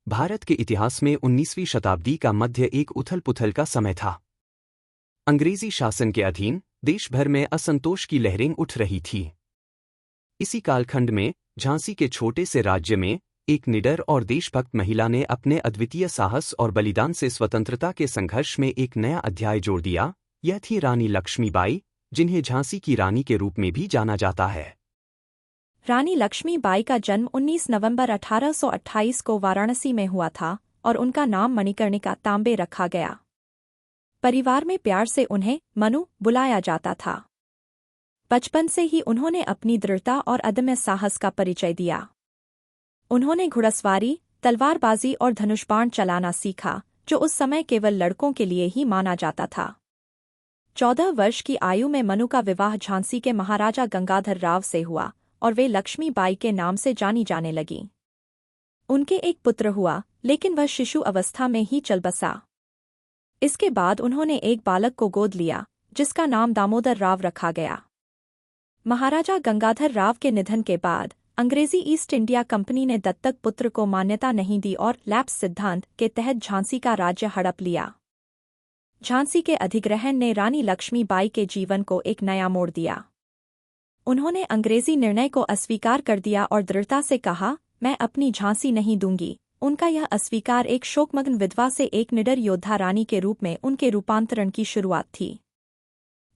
भारत के इतिहास में 19वीं शताब्दी का मध्य एक उथल-पुथल का समय था। अंग्रेजी शासन के अधीन देश भर में असंतोष की लहरें उठ रही थी। इसी कालखंड में झांसी के छोटे से राज्य में एक निडर और देशभक्त महिला ने अपने अद्वितीय साहस और बलिदान से स्वतंत्रता के संघर्ष में एक नया अध्याय जोड़ दिया। यह थी रानी लक्ष्मीबाई, जिन्हें झांसी की रानी के रूप में भी जाना जाता है। रानी लक्ष्मीबाई का जन्म 19 नवंबर 1828 को वाराणसी में हुआ था और उनका नाम मणिकर्णिका तांबे रखा गया। परिवार में प्यार से उन्हें मनु बुलाया जाता था। बचपन से ही उन्होंने अपनी दृढ़ता और अदम्य साहस का परिचय दिया। उन्होंने घुड़सवारी, तलवारबाजी और धनुष बाण चलाना सीखा, जो उस समय केवल लड़कों के लिए ही माना जाता था। 14 वर्ष की आयु में मनु का विवाह झांसी के महाराजा गंगाधर राव से हुआ और वे लक्ष्मीबाई के नाम से जानी जाने लगीं। उनके एक पुत्र हुआ, लेकिन वह शिशु अवस्था में ही चल बसा। इसके बाद उन्होंने एक बालक को गोद लिया, जिसका नाम दामोदर राव रखा गया। महाराजा गंगाधर राव के निधन के बाद अंग्रेजी ईस्ट इंडिया कंपनी ने दत्तक पुत्र को मान्यता नहीं दी और लैप्स सिद्धांत के तहत झांसी का राज्य हड़प लिया। झांसी के अधिग्रहण ने रानी लक्ष्मीबाई के जीवन को एक नया मोड़ दिया। उन्होंने अंग्रेजी निर्णय को अस्वीकार कर दिया और दृढ़ता से कहा, मैं अपनी झांसी नहीं दूंगी। उनका यह अस्वीकार एक शोकमग्न विधवा से एक निडर योद्धा रानी के रूप में उनके रूपांतरण की शुरुआत थी।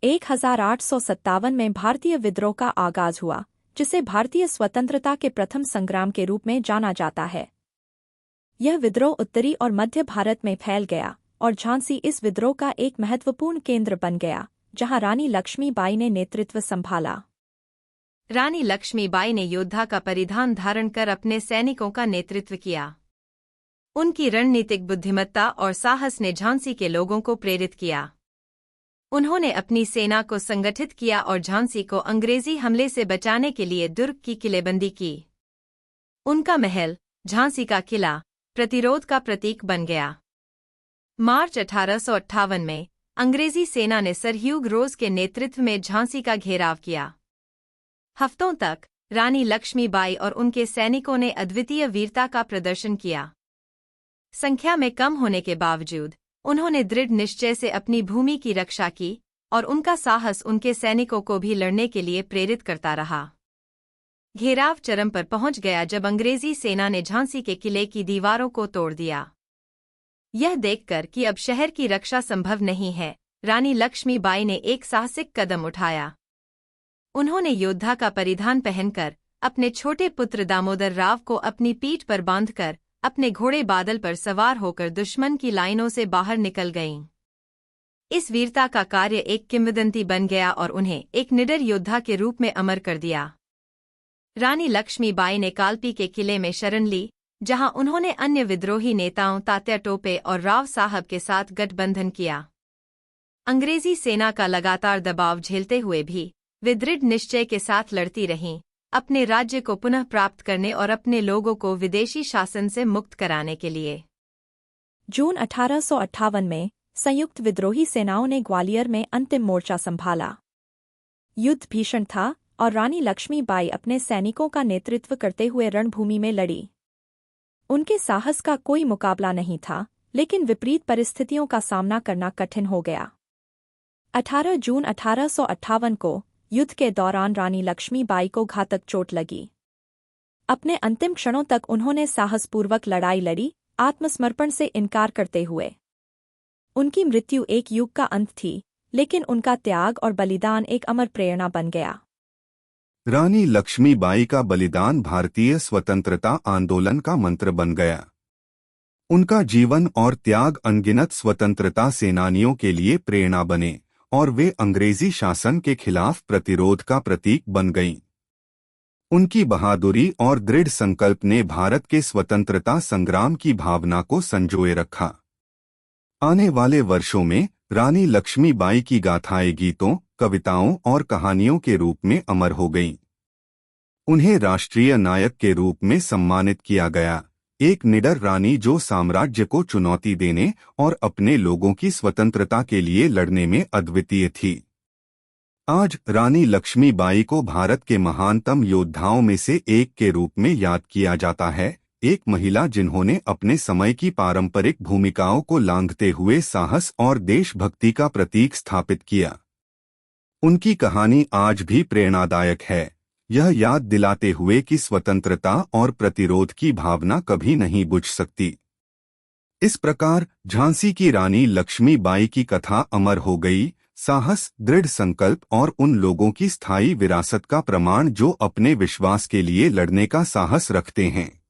1857 में भारतीय विद्रोह का आगाज हुआ, जिसे भारतीय स्वतंत्रता के प्रथम संग्राम के रूप में जाना जाता है। यह विद्रोह उत्तरी और मध्य भारत में फैल गया और झांसी इस विद्रोह का एक महत्वपूर्ण केंद्र बन गया, जहां रानी लक्ष्मीबाई ने नेतृत्व संभाला। रानी लक्ष्मीबाई ने योद्धा का परिधान धारण कर अपने सैनिकों का नेतृत्व किया। उनकी रणनीतिक बुद्धिमत्ता और साहस ने झांसी के लोगों को प्रेरित किया। उन्होंने अपनी सेना को संगठित किया और झांसी को अंग्रेजी हमले से बचाने के लिए दुर्ग की किलेबंदी की। उनका महल, झांसी का किला, प्रतिरोध का प्रतीक बन गया। मार्च 1858 में अंग्रेजी सेना ने सर ह्यूग रोज के नेतृत्व में झांसी का घेराव किया। हफ्तों तक रानी लक्ष्मीबाई और उनके सैनिकों ने अद्वितीय वीरता का प्रदर्शन किया। संख्या में कम होने के बावजूद उन्होंने दृढ़ निश्चय से अपनी भूमि की रक्षा की और उनका साहस उनके सैनिकों को भी लड़ने के लिए प्रेरित करता रहा। घेराव चरम पर पहुंच गया जब अंग्रेजी सेना ने झांसी के किले की दीवारों को तोड़ दिया। यह देखकर कि अब शहर की रक्षा संभव नहीं है, रानी लक्ष्मीबाई ने एक साहसिक कदम उठाया। उन्होंने योद्धा का परिधान पहनकर अपने छोटे पुत्र दामोदर राव को अपनी पीठ पर बांधकर अपने घोड़े बादल पर सवार होकर दुश्मन की लाइनों से बाहर निकल गईं। इस वीरता का कार्य एक किंवदंती बन गया और उन्हें एक निडर योद्धा के रूप में अमर कर दिया। रानी लक्ष्मीबाई ने कालपी के किले में शरण ली, जहां उन्होंने अन्य विद्रोही नेताओं तात्या टोपे और राव साहब के साथ गठबंधन किया। अंग्रेजी सेना का लगातार दबाव झेलते हुए भी वे दृढ़ निश्चय के साथ लड़ती रहीं, अपने राज्य को पुनः प्राप्त करने और अपने लोगों को विदेशी शासन से मुक्त कराने के लिए। जून 1858 में संयुक्त विद्रोही सेनाओं ने ग्वालियर में अंतिम मोर्चा संभाला। युद्ध भीषण था और रानी लक्ष्मीबाई अपने सैनिकों का नेतृत्व करते हुए रणभूमि में लड़ी। उनके साहस का कोई मुकाबला नहीं था, लेकिन विपरीत परिस्थितियों का सामना करना कठिन हो गया। 18 जून 1858 को युद्ध के दौरान रानी लक्ष्मीबाई को घातक चोट लगी। अपने अंतिम क्षणों तक उन्होंने साहसपूर्वक लड़ाई लड़ी, आत्मसमर्पण से इनकार करते हुए। उनकी मृत्यु एक युग का अंत थी, लेकिन उनका त्याग और बलिदान एक अमर प्रेरणा बन गया। रानी लक्ष्मीबाई का बलिदान भारतीय स्वतंत्रता आंदोलन का मंत्र बन गया। उनका जीवन और त्याग अनगिनत स्वतंत्रता सेनानियों के लिए प्रेरणा बने और वे अंग्रेजी शासन के खिलाफ प्रतिरोध का प्रतीक बन गईं। उनकी बहादुरी और दृढ़ संकल्प ने भारत के स्वतंत्रता संग्राम की भावना को संजोए रखा। आने वाले वर्षों में रानी लक्ष्मीबाई की गाथाएं गीतों, कविताओं और कहानियों के रूप में अमर हो गईं। उन्हें राष्ट्रीय नायक के रूप में सम्मानित किया गया, एक निडर रानी जो साम्राज्य को चुनौती देने और अपने लोगों की स्वतंत्रता के लिए लड़ने में अद्वितीय थी। आज रानी लक्ष्मीबाई को भारत के महानतम योद्धाओं में से एक के रूप में याद किया जाता है, एक महिला जिन्होंने अपने समय की पारंपरिक भूमिकाओं को लांघते हुए साहस और देशभक्ति का प्रतीक स्थापित किया। उनकी कहानी आज भी प्रेरणादायक है, यह याद दिलाते हुए कि स्वतंत्रता और प्रतिरोध की भावना कभी नहीं बुझ सकती। इस प्रकार झांसी की रानी लक्ष्मीबाई की कथा अमर हो गई, साहस, दृढ़ संकल्प और उन लोगों की स्थायी विरासत का प्रमाण जो अपने विश्वास के लिए लड़ने का साहस रखते हैं।